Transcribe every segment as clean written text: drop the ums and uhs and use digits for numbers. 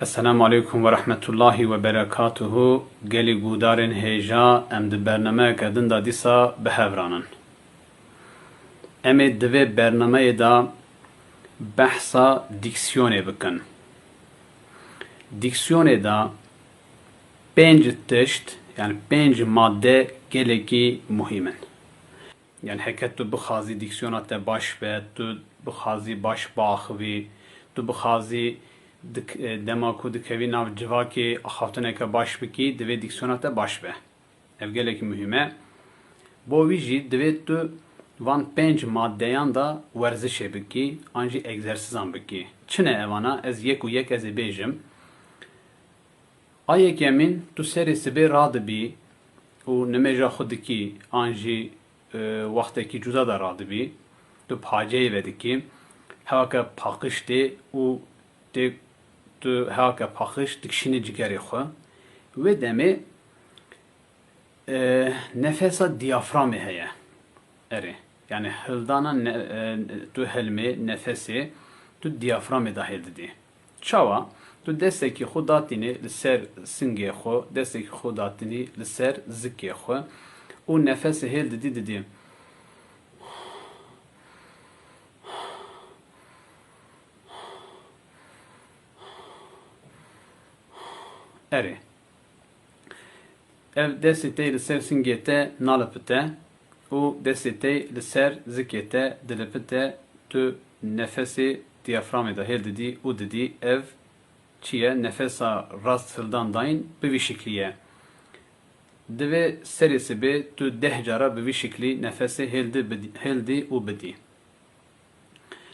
Esselamu Aleyküm ve Rahmetullahi ve Berekatuhu. Geli gudarên hêja em di bernameyeke din de dîsa bihevranin. Em ê di vê bernameyê de behsa diksiyonê bikin. Diksiyonê de pênc tişt yani pênc madde gelekî muhîm in. Yani heke tu bixwazî diksiyona te baş be, tu bixwazî baş biaxivî, tu bixwazî dema ku dikevî nav civakê axaftineke baş bikî, divê diksiyona te baş be. Ev gelekî muhîm e. Bo wî jî divê tu van pênc maddeyan da werzişê bikî, an jî egzersizan bikî. Çi ne evana? Ez yek û yek ez ê bêjim. A yekemîn tu serê sibê radibî û nimêja xwe dikî, an jî wextekî cuda da radibî. Tu paceyê vedikî, hewake paqij tê û tê tu hewake paqij dikişînî cigerê xwe. Wê demê nefesa diyaframê heye. Erê. Yani hildana tu helmê, nefesê tu diyaframê da hêl didî. Çawa? Tu destekî xwe datînî li ser singê xwe, destekî xwe datînî li ser zikê xwe û nefesê hêl didî. Erê. Ev destê tê li ser singê te nalipite û destê tê li ser zikê te dilipite, tu nefesê diyaframê da hêl didî û didî ev çi ye? Nefesa rast hildan dayîn bi vî şiklî ye. Divê serê sibê tu 10 cara bi vî şiklî nefesê hêl dî û bidî.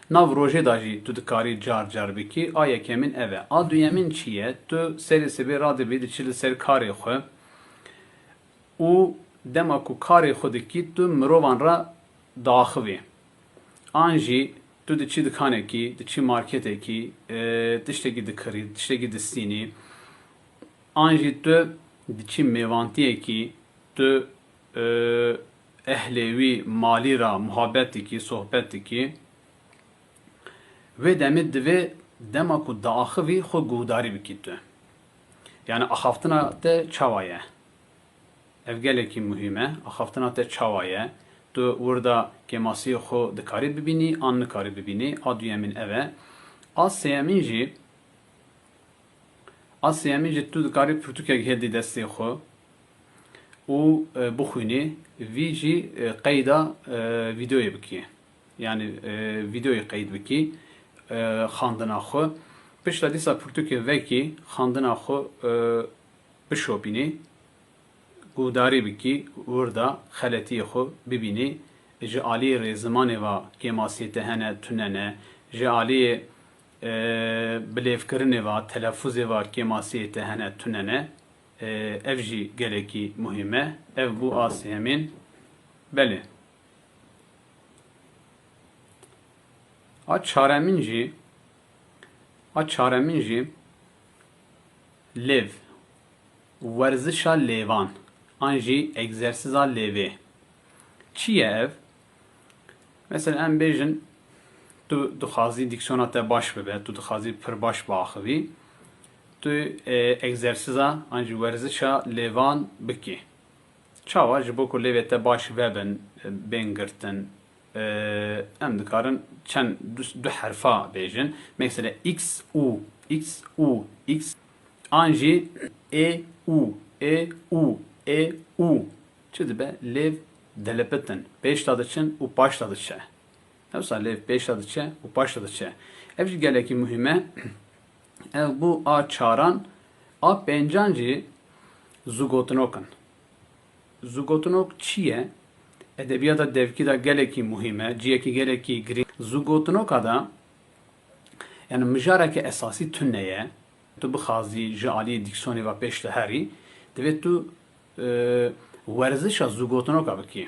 Nav rojê da jî tu dikarî car car bikî, a yekemîn ev e. A duyemîn çi ye? Tu serê sibê radibî diçî li ser karê xwe û dema ku karê xwe dikî tu mirovan ra diaxivî. An jî tu diçî dikanekî, diçî marketekî, tiştekî dikirî, tiştekî distînî. An jî tu diçî mêvantiyekî, tu ehlê wî malî ra muhabbet dikî, sohbet dikî. Vê demê divê dema ku diaxivî xwe guhdarî bikî tu. Yani axaftina te çawa ye. Ev gelekî muhîm e. Axaftina te çawa ye. Tu wirda kemasiyê xwe dikarî bibînî, an nikarî bibînî. A duyemîn ev e. A sêyemîn jî tu dikarî pirtûkek hêl dî destê xwe û bixwînî. Vî jî qeyda vîdeoyê bikî. Yani vîdeoyê qeyd bikî xandina xwe. Pişta dîsa pirtûkê vekî xandina xwe bişopînî. Guhdarî bikî, wirda xeletiyê xwe bibînî. Ji aliyê rêzimanê ve kemasiyê te hene tunene, ji aliyê bilêvkirinê ve telefuzê ve kemasiyê te hene tunene. Ev jî gelekî muhîm e. Ev bû a sêyemîn. Belê. A çaremîn jî lêv. Werzişa lêvan. An jî egzersiza lêvê. Çi ye ev? Mesela em bêjin tu dixwazî diksiyona te baş bibe, tu dixwazî pir baş biaxivî, tu egzersiza an jî werzişa lêvan bikî. Çawa? Ji bo ku lêvê te baş vebin, bên girtin, em dikarin çend du herfa bêjin. Mesela x, u, x, u, x. An jî e, u, e, u, e, u. Çi dibe? Lêv dilipitin. Pêş da diçin û paş da diçe. Hewsa lêv pêş da diçe û paş da diçe. Ev jî gelekî muhîm e. Ev bû a çaran. A pêncan jî zûgotinok in. Zûgotinok çi ye? Edebiyata devkî da gelekî muhîm e. Ciyekî gelekî girîng. Zûgotinoka da yani mijareke esasî tune ye. Tu bixwazî ji aliyê diksiyonê ve pêş de herî, divê tu werzişa zûgotinoka bikî.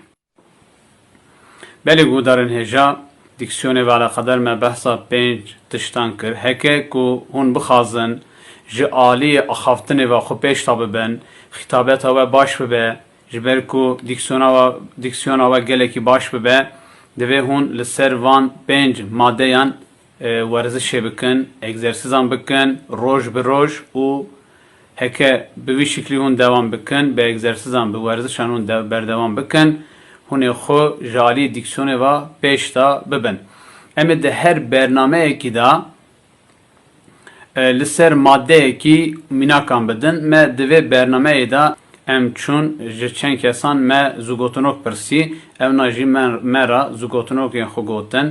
Belê guhdarên hêja diksiyonê ve alaqedar me behsa pênc tiştan kir. Heke ku hûn bixwazin ji aliyê axaftinê ve xwe pêş da bibin, xîtabeta we baş bibe, ji ber ku diksiyona we gelekî baş bibe, divê hûn li ser van pênc maddeyan ورزش بکن egzersizan بکن روز به روز و هکه به وی شکلی هون دوام بکن به egzersizan به ورزشان هون بردوام بکن هون خو جالی دیکسیون و پیش دا ببن اما ده هر برنامه اکی دا لسر ماده اکی میناکان بدن ما دوی برنامه ای دا ام چون جچن کسان ما زوگوتنوک پرسی ام ناجی مرا زوگوتنوک ین خو گوتن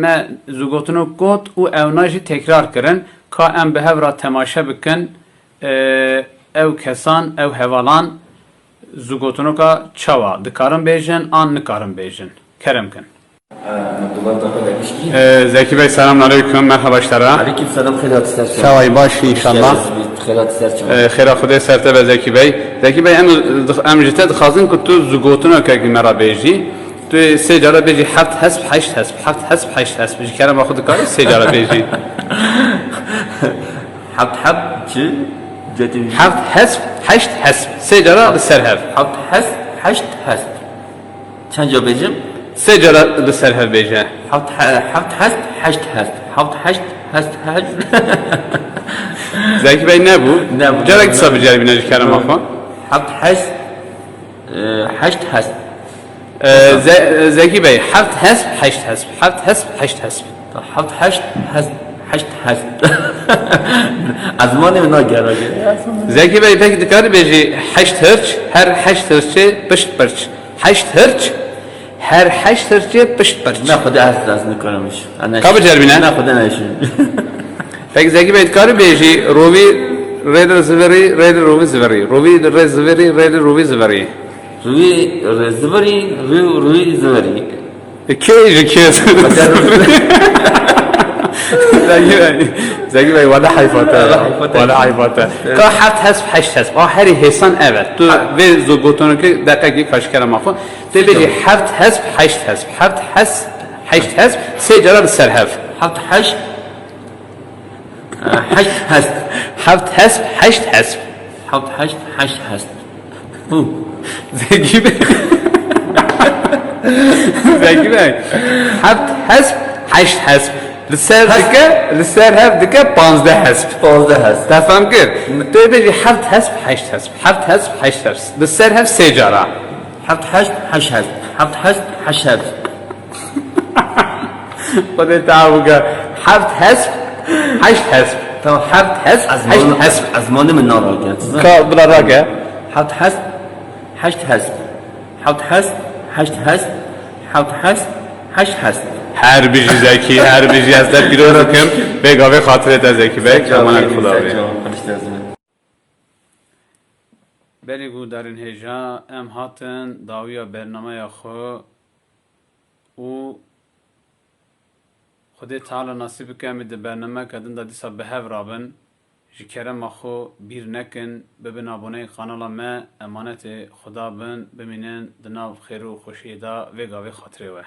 ما زوگوتنوک گوت و او ناجی تکرار کرن که ام به هفرا تماشا بکن او کسان او هوالان زوگوتنوکا چوا دکارن بیجن آن نکارن بیجن کرم کن Zeki Bey selamünaleyküm, merhaba işlere. Aleykümselam, hayrat ister. Şavay baş inşallah. Hayrat ister. Xeyra xuday serte ve Zeki Bey. Zeki Bey em jite dixazin ku tu zugotuna keki mera beji. Tu secara beji heft hesb, heşt hesb, heft hesb, heşt hesb. Ji kerem axu dikari secara beji. Heft çi? Heft hesb, heşt hesb. Secara li ser hev. Heft hesb, heşt hesb. Çenca bejim? Secara li ser hev beji. Heft hesb, heşt hesb. Heft heşt hesb heşt. Zeki Bey ne bu? Ne bu? Cerek kısa bir ceribine ji kerem axu. Heft hesb, heşt hesb. Zeki Bey, heft hesb, heşt hesb. Heft hesb, heşt hesb. Heft heşt hesb. Heşt hesb. Azmanı mı ne gelir? Zeki Bey peki dikkat beji heşt hırç, her heşt hırçı pışt pırç. Heşt hırç, her heşt hırçı pışt pırç. Ne kadar esasını koymuş. Kabı cerbine? Ne kadar ne işin? Peki Zeki Bey dikkat beji rovi reder ziveri, reder rovi ziveri. Rovi reder ziveri, reder rovi ziveri. Rui ziveri, rui ziveri. İki. Zeki Bey vada hayfata. Vada hayfata. Ka heft hesb heşt hesb. O her hesan evet. Tu ve zogotonu ki dakika kaç kere mafun. Te beji heft hesb heşt hesb. Heft hesb heşt hesb. Secara ser hev. Heft heşt heşt hesb. Heft hesb heşt hesb. Heft heşt heşt hesb. Zeki Bey. Zeki Bey. Heft hesb heşt hesb. لسر هف دکه 15 حسب. 15 حسب. تفهم کر؟ تو بیشی 7 حسب 8 حسب. 7 حسب 8 حسب. لسر هف 3 جرا. 7 حسب 8 حسب. 7 حسب 8 حسب. خودت تعوقه 7 حسب 8 حسب. تو 7 حسب 8 حسب. ازمان من ناراجت. کا بلا راجع. 7 حسب 8 حسب. 7 حسب 8 حسب. 7 حسب 8 حسب. هر بیجی زکی هر بیجی از در بیرون رکم بگاوه خاطرت از زکی بگ کمان خدا بی بلی گو در این هجا ام هاتن داویا برنامه خو و خود تعالی نصیب کمی ده برنامه کدن دا دیسا به هف رابن جی کرم خو بیر نکن ببین آبونه قانال ما امانت خدا بن بمینن دناو خیر و خوشی دا وگاوه خاطره وه